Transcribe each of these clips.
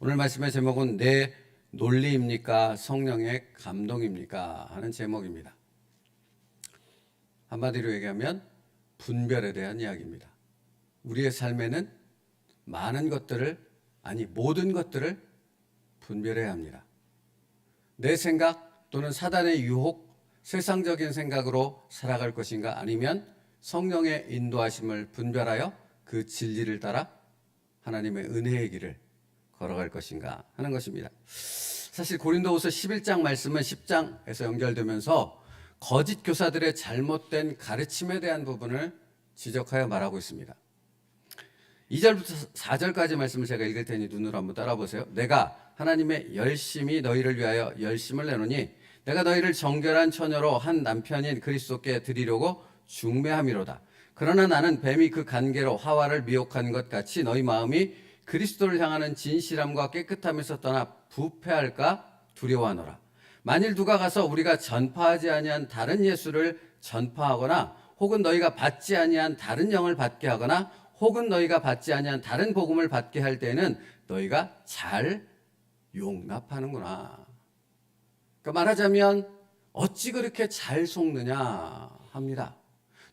오늘 말씀의 제목은 내 논리입니까? 성령의 감동입니까? 하는 제목입니다. 한마디로 얘기하면 분별에 대한 이야기입니다. 우리의 삶에는 많은 것들을, 모든 것들을 분별해야 합니다. 내 생각 또는 사단의 유혹, 세상적인 생각으로 살아갈 것인가, 아니면 성령의 인도하심을 분별하여 그 진리를 따라 하나님의 은혜의 길을 걸어갈 것인가 하는 것입니다. 사실 고린도후서 11장 말씀은 10장에서 연결되면서 거짓 교사들의 잘못된 가르침에 대한 부분을 지적하여 말하고 있습니다. 2절부터 4절까지 말씀을 제가 읽을 테니 눈으로 한번 따라 보세요. 내가 하나님의 열심히 너희를 위하여 열심을 내노니 내가 너희를 정결한 처녀로 한 남편인 그리스도께 드리려고 중매함이로다. 그러나 나는 뱀이 그 간계로 하와를 미혹한 것 같이 너희 마음이 그리스도를 향하는 진실함과 깨끗함에서 떠나 부패할까 두려워하노라. 만일 누가 가서 우리가 전파하지 아니한 다른 예수를 전파하거나 혹은 너희가 받지 아니한 다른 영을 받게 하거나 혹은 너희가 받지 아니한 다른 복음을 받게 할 때는 너희가 잘 용납하는구나. 그러니까 말하자면 어찌 그렇게 잘 속느냐 합니다.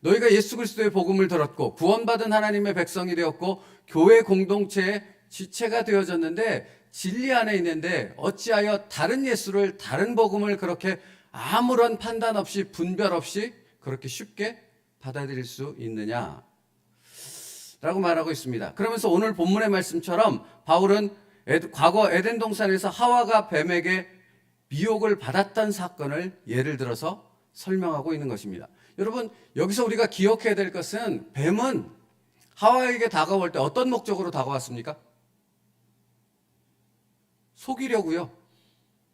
너희가 예수 그리스도의 복음을 들었고 구원받은 하나님의 백성이 되었고 교회 공동체의 지체가 되어졌는데 진리 안에 있는데 어찌하여 다른 예수를, 다른 복음을 그렇게 아무런 판단 없이, 분별 없이 그렇게 쉽게 받아들일 수 있느냐 라고 말하고 있습니다. 그러면서 오늘 본문의 말씀처럼 바울은 과거 에덴 동산에서 하와가 뱀에게 미혹을 받았던 사건을 예를 들어서 설명하고 있는 것입니다. 여러분, 여기서 우리가 기억해야 될 것은 뱀은 하와에게 다가올 때 어떤 목적으로 다가왔습니까? 속이려고요.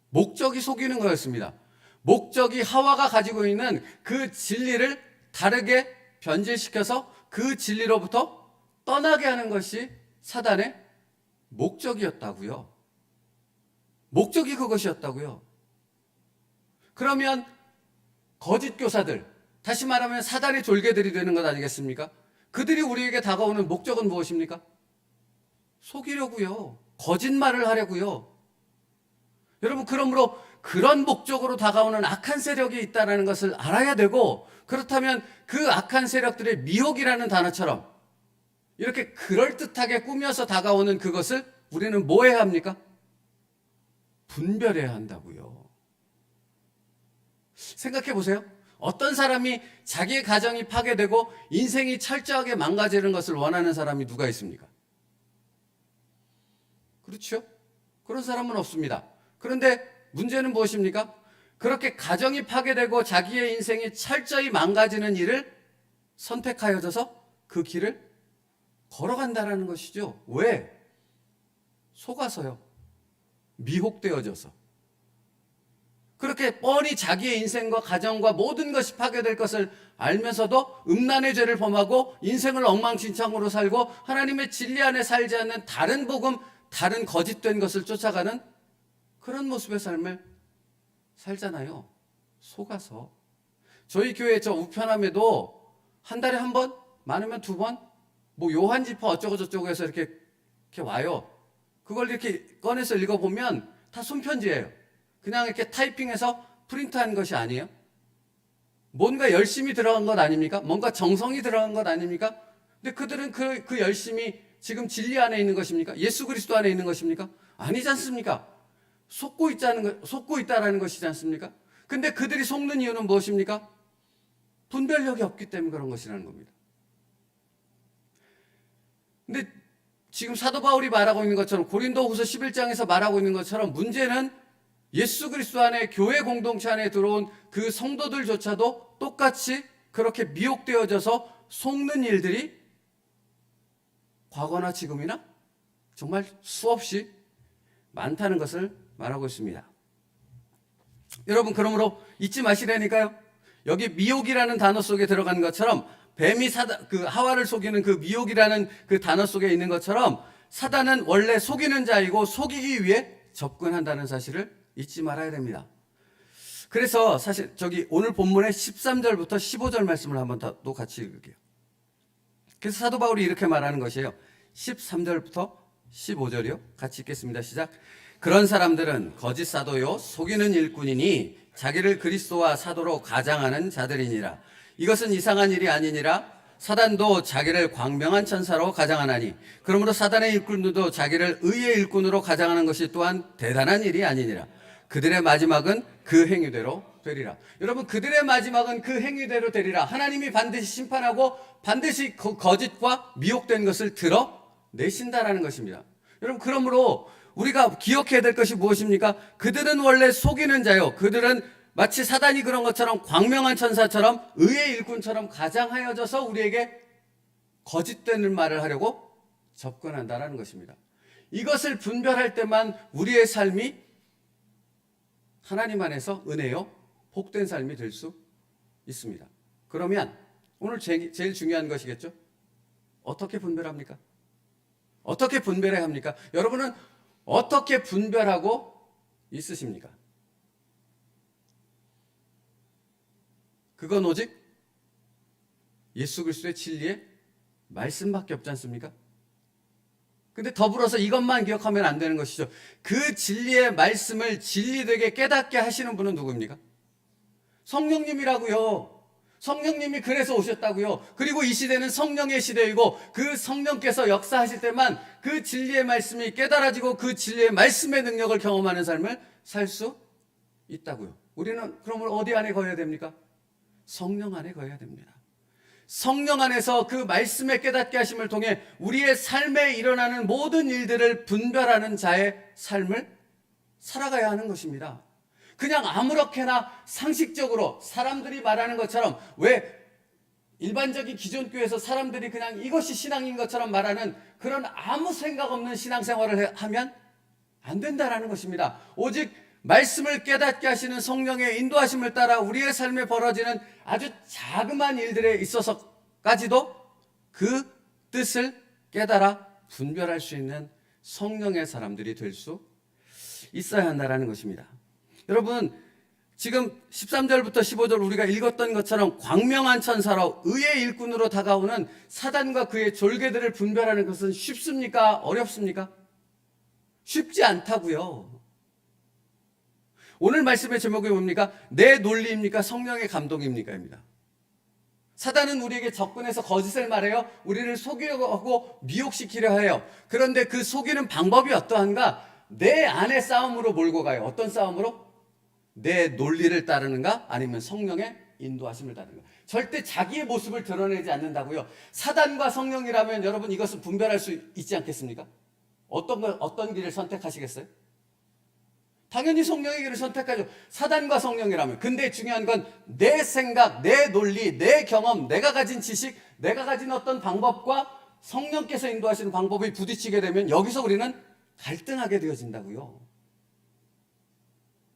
목적이 속이는 거였습니다. 목적이 하와가 가지고 있는 그 진리를 다르게 변질시켜서 그 진리로부터 떠나게 하는 것이 사단의 목적이었다고요. 목적이 그것이었다고요. 그러면 거짓 교사들, 다시 말하면 사단의 졸개들이 되는 것 아니겠습니까? 그들이 우리에게 다가오는 목적은 무엇입니까? 속이려고요. 거짓말을 하려고요. 여러분, 그러므로 그런 목적으로 다가오는 악한 세력이 있다는 것을 알아야 되고, 그렇다면 그 악한 세력들의 미혹이라는 단어처럼 이렇게 그럴듯하게 꾸며서 다가오는 그것을 우리는 뭐 해야 합니까? 분별해야 한다고요. 생각해 보세요. 어떤 사람이 자기의 가정이 파괴되고 인생이 철저하게 망가지는 것을 원하는 사람이 누가 있습니까? 그렇죠? 그런 사람은 없습니다. 그런데 문제는 무엇입니까? 그렇게 가정이 파괴되고 자기의 인생이 철저히 망가지는 일을 선택하여져서 그 길을 걸어간다는 것이죠. 왜? 속아서요. 미혹되어져서. 그렇게 뻔히 자기의 인생과 가정과 모든 것이 파괴될 것을 알면서도 음란의 죄를 범하고 인생을 엉망진창으로 살고 하나님의 진리 안에 살지 않는 다른 복음, 다른 거짓된 것을 쫓아가는 그런 모습의 삶을 살잖아요. 속아서. 저희 교회 저 우편함에도 한 달에 한 번, 많으면 두 번, 뭐 요한 지파 어쩌고 저쩌고 해서 이렇게 와요. 그걸 이렇게 꺼내서 읽어보면 다 손편지예요. 그냥 이렇게 타이핑해서 프린트한 것이 아니에요. 뭔가 열심히 들어간 것 아닙니까? 뭔가 정성이 들어간 것 아닙니까? 근데 그들은 그 열심이 지금 진리 안에 있는 것입니까? 예수 그리스도 안에 있는 것입니까? 아니지 않습니까? 속고 있다라는 것이지 않습니까? 근데 그들이 속는 이유는 무엇입니까? 분별력이 없기 때문에 그런 것이라는 겁니다. 근데 지금 사도 바울이 말하고 있는 것처럼 고린도후서 11장에서 말하고 있는 것처럼 문제는 예수 그리스도 안에 교회 공동체 안에 들어온 그 성도들조차도 똑같이 그렇게 미혹되어져서 속는 일들이 과거나 지금이나 정말 수없이 많다는 것을 말하고 있습니다. 여러분, 그러므로 잊지 마시라니까요. 여기 미혹이라는 단어 속에 들어간 것처럼 뱀이 하와를 속이는 그 미혹이라는 그 단어 속에 있는 것처럼 사단은 원래 속이는 자이고 속이기 위해 접근한다는 사실을 잊지 말아야 됩니다. 그래서 사실 오늘 본문의 13절부터 15절 말씀을 한번 또 같이 읽을게요. 그래서 사도 바울이 이렇게 말하는 것이에요. 13절부터 15절이요. 같이 읽겠습니다. 시작. 그런 사람들은 거짓 사도요 속이는 일꾼이니 자기를 그리스도와 사도로 가장하는 자들이니라. 이것은 이상한 일이 아니니라. 사단도 자기를 광명한 천사로 가장하나니 그러므로 사단의 일꾼들도 자기를 의의 일꾼으로 가장하는 것이 또한 대단한 일이 아니니라. 그들의 마지막은 그 행위대로 되리라. 여러분, 그들의 마지막은 그 행위대로 되리라. 하나님이 반드시 심판하고 반드시 거짓과 미혹된 것을 드러내신다라는 것입니다. 여러분, 그러므로 우리가 기억해야 될 것이 무엇입니까? 그들은 원래 속이는 자요. 그들은 마치 사단이 그런 것처럼 광명한 천사처럼 의의 일꾼처럼 가장하여져서 우리에게 거짓되는 말을 하려고 접근한다라는 것입니다. 이것을 분별할 때만 우리의 삶이 하나님 안에서 은혜요 복된 삶이 될 수 있습니다. 그러면 오늘 제일 중요한 것이겠죠? 어떻게 분별합니까? 어떻게 분별해야 합니까? 여러분은 어떻게 분별하고 있으십니까? 그건 오직 예수 그리스도의 진리의 말씀밖에 없지 않습니까? 근데 더불어서 이것만 기억하면 안 되는 것이죠. 그 진리의 말씀을 진리되게 깨닫게 하시는 분은 누구입니까? 성령님이라고요. 성령님이 그래서 오셨다고요. 그리고 이 시대는 성령의 시대이고 그 성령께서 역사하실 때만 그 진리의 말씀이 깨달아지고 그 진리의 말씀의 능력을 경험하는 삶을 살 수 있다고요. 우리는 그러면 어디 안에 거해야 됩니까? 성령 안에 거해야 됩니다. 성령 안에서 그 말씀의 깨닫게 하심을 통해 우리의 삶에 일어나는 모든 일들을 분별하는 자의 삶을 살아가야 하는 것입니다. 그냥 아무렇게나 상식적으로 사람들이 말하는 것처럼, 왜 일반적인 기존교회에서 사람들이 그냥 이것이 신앙인 것처럼 말하는 그런 아무 생각 없는 신앙생활을 하면 안 된다라는 것입니다. 오직 말씀을 깨닫게 하시는 성령의 인도하심을 따라 우리의 삶에 벌어지는 아주 자그마한 일들에 있어서까지도 그 뜻을 깨달아 분별할 수 있는 성령의 사람들이 될 수 있어야 한다는 것입니다. 여러분, 지금 13절부터 15절 우리가 읽었던 것처럼 광명한 천사로 의의 일꾼으로 다가오는 사단과 그의 졸개들을 분별하는 것은 쉽습니까? 어렵습니까? 쉽지 않다고요. 오늘 말씀의 제목이 뭡니까? 내 논리입니까? 성령의 감동입니까? 입니다. 사단은 우리에게 접근해서 거짓을 말해요. 우리를 속이려고 하고 미혹시키려 해요. 그런데 그 속이는 방법이 어떠한가? 내 안의 싸움으로 몰고 가요. 어떤 싸움으로? 내 논리를 따르는가? 아니면 성령의 인도하심을 따르는가? 절대 자기의 모습을 드러내지 않는다고요. 사단과 성령이라면 여러분 이것을 분별할 수 있지 않겠습니까? 어떤 길을 선택하시겠어요? 당연히 성령의 길을 선택하죠. 사단과 성령이라면. 근데 중요한 건 내 생각, 내 논리, 내 경험, 내가 가진 지식, 내가 가진 어떤 방법과 성령께서 인도하시는 방법이 부딪히게 되면 여기서 우리는 갈등하게 되어진다고요.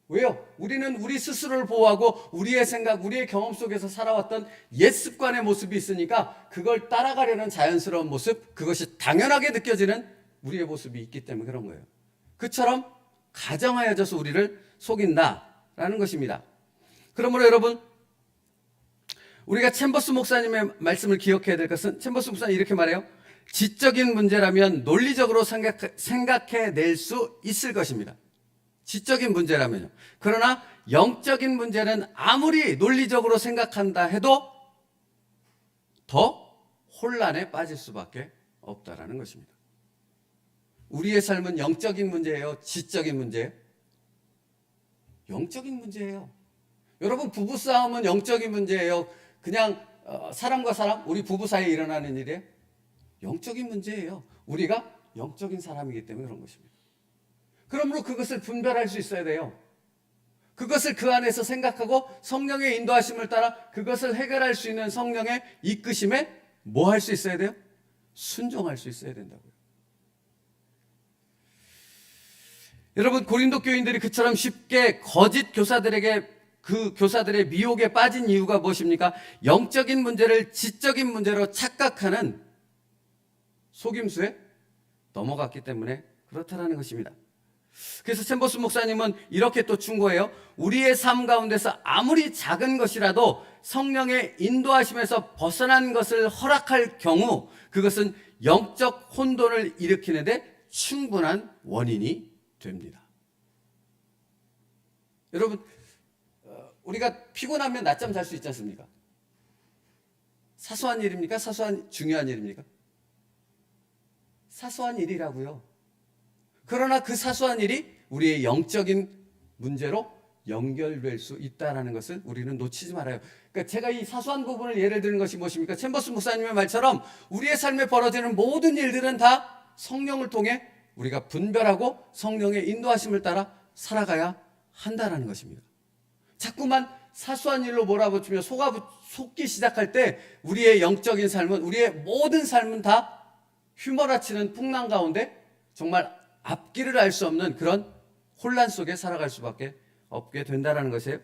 왜요? 우리는 우리 스스로를 보호하고 우리의 생각, 우리의 경험 속에서 살아왔던 옛 습관의 모습이 있으니까 그걸 따라가려는 자연스러운 모습, 그것이 당연하게 느껴지는 우리의 모습이 있기 때문에 그런 거예요. 그처럼 가정하여져서 우리를 속인다라는 것입니다. 그러므로 여러분, 우리가 챔버스 목사님의 말씀을 기억해야 될 것은, 챔버스 목사님 이렇게 말해요. 지적인 문제라면 논리적으로 생각해낼 수 있을 것입니다. 지적인 문제라면요. 그러나 영적인 문제는 아무리 논리적으로 생각한다 해도 더 혼란에 빠질 수밖에 없다라는 것입니다. 우리의 삶은 영적인 문제예요? 지적인 문제예요? 영적인 문제예요. 여러분, 부부싸움은 영적인 문제예요? 그냥 사람과 사람, 우리 부부 사이에 일어나는 일이에요? 영적인 문제예요. 우리가 영적인 사람이기 때문에 그런 것입니다. 그러므로 그것을 분별할 수 있어야 돼요. 그것을 그 안에서 생각하고 성령의 인도하심을 따라 그것을 해결할 수 있는 성령의 이끄심에 뭐 할 수 있어야 돼요? 순종할 수 있어야 된다고요. 여러분, 고린도 교인들이 그처럼 쉽게 거짓 교사들에게 그 교사들의 미혹에 빠진 이유가 무엇입니까? 영적인 문제를 지적인 문제로 착각하는 속임수에 넘어갔기 때문에 그렇다라는 것입니다. 그래서 챔버스 목사님은 이렇게 또 충고해요. 우리의 삶 가운데서 아무리 작은 것이라도 성령의 인도하심에서 벗어난 것을 허락할 경우 그것은 영적 혼돈을 일으키는 데 충분한 원인이 됩니다. 여러분, 우리가 피곤하면 낮잠 잘 수 있지 않습니까? 사소한 일입니까? 중요한 일입니까? 사소한 일이라고요. 그러나 그 사소한 일이 우리의 영적인 문제로 연결될 수 있다는 것을 우리는 놓치지 말아요. 그러니까 제가 이 사소한 부분을 예를 드는 것이 무엇입니까? 챔버스 목사님의 말처럼 우리의 삶에 벌어지는 모든 일들은 다 성령을 통해 우리가 분별하고 성령의 인도하심을 따라 살아가야 한다는 것입니다. 자꾸만 사소한 일로 몰아붙이며 속기 시작할 때 우리의 영적인 삶은, 우리의 모든 삶은 다 휘몰아치는 풍랑 가운데 정말 앞길을 알 수 없는 그런 혼란 속에 살아갈 수밖에 없게 된다는 것이에요.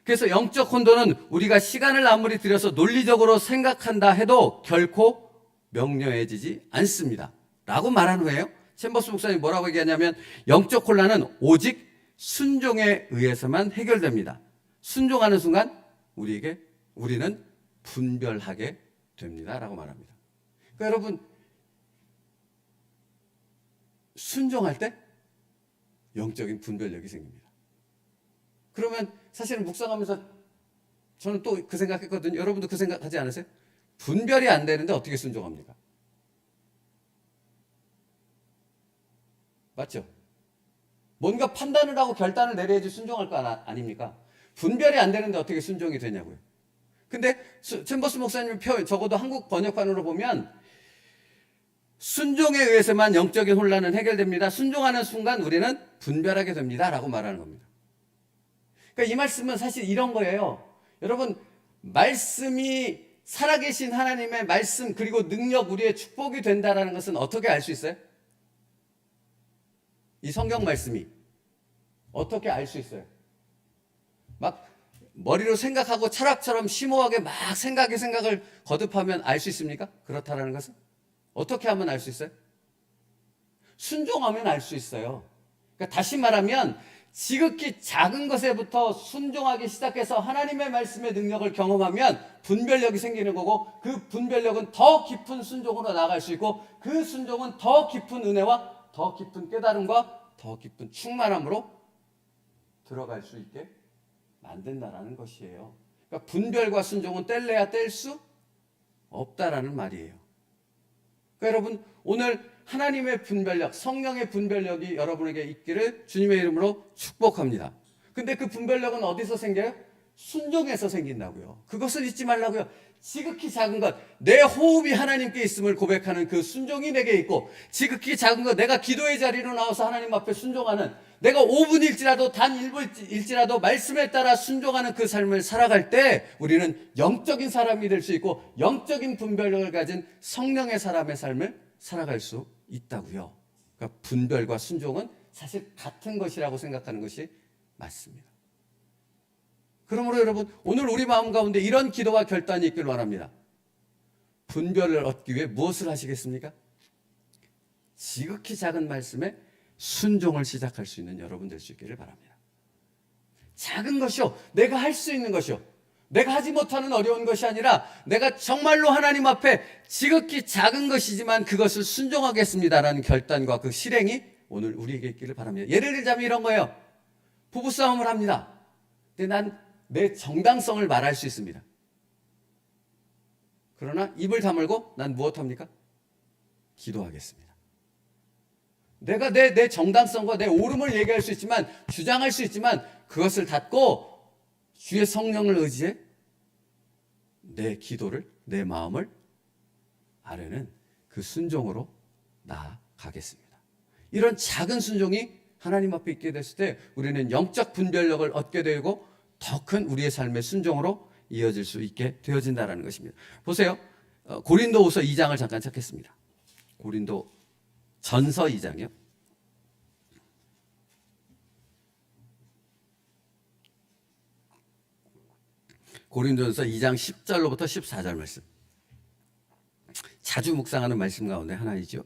그래서 영적 혼돈은 우리가 시간을 아무리 들여서 논리적으로 생각한다 해도 결코 명료해지지 않습니다 라고 말한 후에요, 챔버스 목사님이 뭐라고 얘기하냐면, 영적 혼란은 오직 순종에 의해서만 해결됩니다. 순종하는 순간 우리는 분별하게 됩니다 라고 말합니다. 그러니까 여러분, 순종할 때 영적인 분별력이 생깁니다. 그러면 사실은 묵상하면서 저는 또 그 생각했거든요. 여러분도 그 생각하지 않으세요? 분별이 안 되는데 어떻게 순종합니까? 맞죠? 뭔가 판단을 하고 결단을 내려야지 순종할 거 아닙니까? 분별이 안 되는데 어떻게 순종이 되냐고요. 근데 챔버스 목사님 표현, 적어도 한국 번역판으로 보면 순종에 의해서만 영적인 혼란은 해결됩니다. 순종하는 순간 우리는 분별하게 됩니다 라고 말하는 겁니다. 그러니까 이 말씀은 사실 이런 거예요. 여러분, 말씀이 살아계신 하나님의 말씀 그리고 능력, 우리의 축복이 된다는 것은 어떻게 알 수 있어요? 이 성경 말씀이 어떻게 알 수 있어요? 막 머리로 생각하고 철학처럼 심오하게 막 생각을 거듭하면 알 수 있습니까? 그렇다라는 것은 어떻게 하면 알 수 있어요? 순종하면 알 수 있어요. 그러니까 다시 말하면 지극히 작은 것에부터 순종하기 시작해서 하나님의 말씀의 능력을 경험하면 분별력이 생기는 거고, 그 분별력은 더 깊은 순종으로 나아갈 수 있고, 그 순종은 더 깊은 은혜와 더 깊은 깨달음과 더 깊은 충만함으로 들어갈 수 있게 만든다라는 것이에요. 그러니까 분별과 순종은 뗄래야 뗄 수 없다라는 말이에요. 그러니까 여러분, 오늘 하나님의 분별력, 성령의 분별력이 여러분에게 있기를 주님의 이름으로 축복합니다. 근데 그 분별력은 어디서 생겨요? 순종에서 생긴다고요. 그것을 잊지 말라고요. 지극히 작은 것, 내 호흡이 하나님께 있음을 고백하는 그 순종이 내게 있고, 지극히 작은 것, 내가 기도의 자리로 나와서 하나님 앞에 순종하는, 내가 5분일지라도 단 1분일지라도 말씀에 따라 순종하는 그 삶을 살아갈 때 우리는 영적인 사람이 될 수 있고 영적인 분별력을 가진 성령의 사람의 삶을 살아갈 수 있다고요. 그러니까 분별과 순종은 사실 같은 것이라고 생각하는 것이 맞습니다. 그러므로 여러분, 오늘 우리 마음 가운데 이런 기도와 결단이 있길 바랍니다. 분별을 얻기 위해 무엇을 하시겠습니까? 지극히 작은 말씀에 순종을 시작할 수 있는 여러분 될 수 있기를 바랍니다. 작은 것이요, 내가 할 수 있는 것이요, 내가 하지 못하는 어려운 것이 아니라 내가 정말로 하나님 앞에 지극히 작은 것이지만 그것을 순종하겠습니다라는 결단과 그 실행이 오늘 우리에게 있기를 바랍니다. 예를 들자면 이런 거예요. 부부싸움을 합니다. 근데 난 내 정당성을 말할 수 있습니다. 그러나 입을 다물고 난 무엇합니까? 기도하겠습니다. 내가 내 정당성과 내 옳음을 얘기할 수 있지만, 주장할 수 있지만, 그것을 닫고 주의 성령을 의지해 내 기도를, 내 마음을 아뢰는 그 순종으로 나아가겠습니다. 이런 작은 순종이 하나님 앞에 있게 됐을 때 우리는 영적 분별력을 얻게 되고 더 큰 우리의 삶의 순종으로 이어질 수 있게 되어진다는 것입니다. 보세요. 고린도후서 2장을 잠깐 찾겠습니다. 고린도 전서 2장이요. 고린도전서 2장 10절로부터 14절 말씀. 자주 묵상하는 말씀 가운데 하나이죠.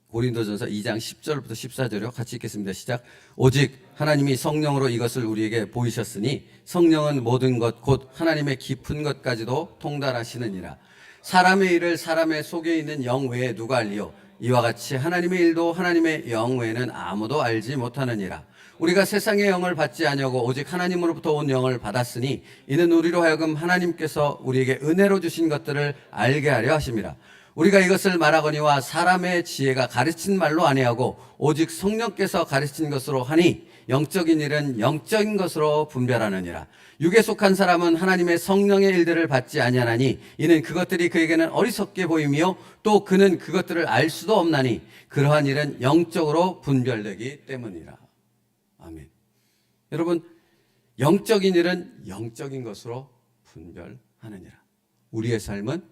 고린도전서 2장 10절부터 14절이요. 같이 읽겠습니다. 시작. 오직 하나님이 성령으로 이것을 우리에게 보이셨으니 성령은 모든 것 곧 하나님의 깊은 것까지도 통달하시느니라. 사람의 일을 사람의 속에 있는 영 외에 누가 알리요? 이와 같이 하나님의 일도 하나님의 영 외에는 아무도 알지 못하느니라. 우리가 세상의 영을 받지 아니하고 오직 하나님으로부터 온 영을 받았으니 이는 우리로 하여금 하나님께서 우리에게 은혜로 주신 것들을 알게 하려 하심이라. 우리가 이것을 말하거니와 사람의 지혜가 가르친 말로 아니하고 오직 성령께서 가르친 것으로 하니 영적인 일은 영적인 것으로 분별하느니라. 육에 속한 사람은 하나님의 성령의 일들을 받지 아니하나니 이는 그것들이 그에게는 어리석게 보이며 또 그는 그것들을 알 수도 없나니 그러한 일은 영적으로 분별되기 때문이라. 아멘. 여러분, 영적인 일은 영적인 것으로 분별하느니라. 우리의 삶은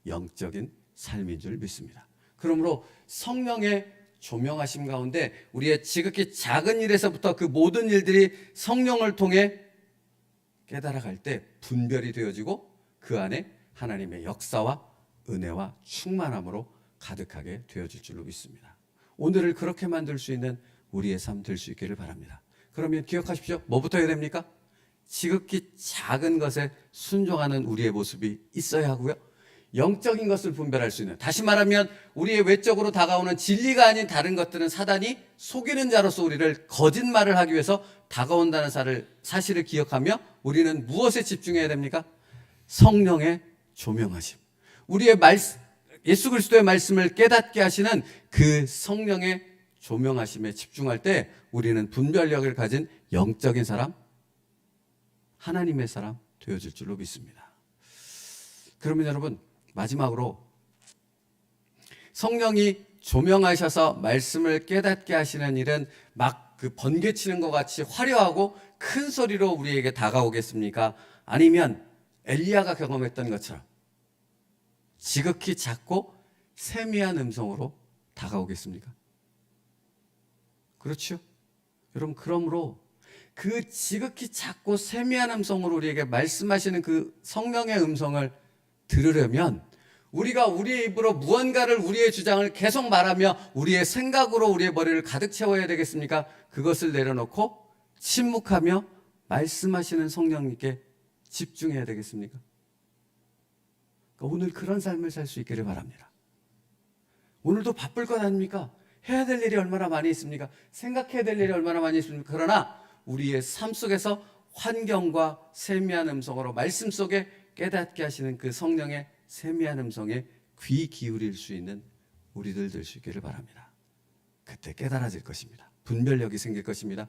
영적인 삶인 줄 믿습니다. 그러므로 성령의 조명하심 가운데 우리의 지극히 작은 일에서부터 그 모든 일들이 성령을 통해 깨달아갈 때 분별이 되어지고 그 안에 하나님의 역사와 은혜와 충만함으로 가득하게 되어질 줄로 믿습니다. 오늘을 그렇게 만들 수 있는 우리의 삶 될 수 있기를 바랍니다. 그러면 기억하십시오. 뭐부터 해야 됩니까? 지극히 작은 것에 순종하는 우리의 모습이 있어야 하고요. 영적인 것을 분별할 수 있는, 다시 말하면 우리의 외적으로 다가오는 진리가 아닌 다른 것들은 사단이 속이는 자로서 우리를 거짓말을 하기 위해서 다가온다는 사실을 기억하며 우리는 무엇에 집중해야 됩니까? 성령의 조명하심. 우리의 예수 그리스도의 말씀을 깨닫게 하시는 그 성령의 조명하심에 집중할 때 우리는 분별력을 가진 영적인 사람, 하나님의 사람 되어질 줄로 믿습니다. 그러면 여러분, 마지막으로 성령이 조명하셔서 말씀을 깨닫게 하시는 일은 막 그 번개치는 것 같이 화려하고 큰 소리로 우리에게 다가오겠습니까? 아니면 엘리야가 경험했던 것처럼 지극히 작고 세미한 음성으로 다가오겠습니까? 그렇죠? 여러분, 그러므로 그 지극히 작고 세미한 음성으로 우리에게 말씀하시는 그 성령의 음성을 들으려면 우리가 우리의 입으로 무언가를, 우리의 주장을 계속 말하며 우리의 생각으로 우리의 머리를 가득 채워야 되겠습니까? 그것을 내려놓고 침묵하며 말씀하시는 성령님께 집중해야 되겠습니까? 그러니까 오늘 그런 삶을 살 수 있기를 바랍니다. 오늘도 바쁠 것 아닙니까? 해야 될 일이 얼마나 많이 있습니까? 생각해야 될 일이 얼마나 많이 있습니까? 그러나 우리의 삶 속에서 환경과 세미한 음성으로 말씀 속에 깨닫게 하시는 그 성령의 세미한 음성에 귀 기울일 수 있는 우리들 될 수 있기를 바랍니다. 그때 깨달아질 것입니다. 분별력이 생길 것입니다.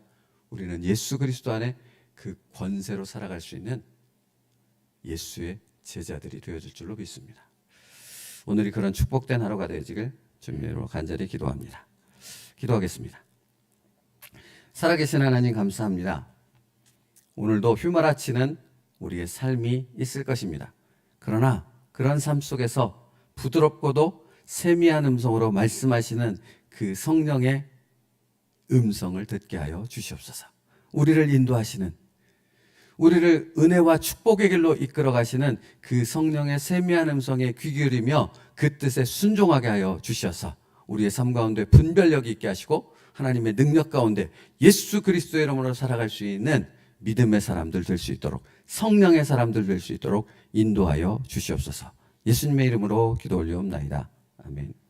우리는 예수 그리스도 안에 그 권세로 살아갈 수 있는 예수의 제자들이 되어질 줄로 믿습니다. 오늘이 그런 축복된 하루가 되어지길 주님으로 간절히 기도합니다. 기도하겠습니다. 살아계신 하나님 감사합니다. 오늘도 휘몰아치는 우리의 삶이 있을 것입니다. 그러나 그런 삶 속에서 부드럽고도 세미한 음성으로 말씀하시는 그 성령의 음성을 듣게 하여 주시옵소서. 우리를 인도하시는, 우리를 은혜와 축복의 길로 이끌어 가시는 그 성령의 세미한 음성에 귀 기울이며 그 뜻에 순종하게 하여 주셔서 우리의 삶 가운데 분별력이 있게 하시고 하나님의 능력 가운데 예수 그리스도의 이름으로 살아갈 수 있는 믿음의 사람들 될 수 있도록, 성령의 사람들 될 수 있도록 인도하여 주시옵소서. 예수님의 이름으로 기도 올리옵나이다. 아멘.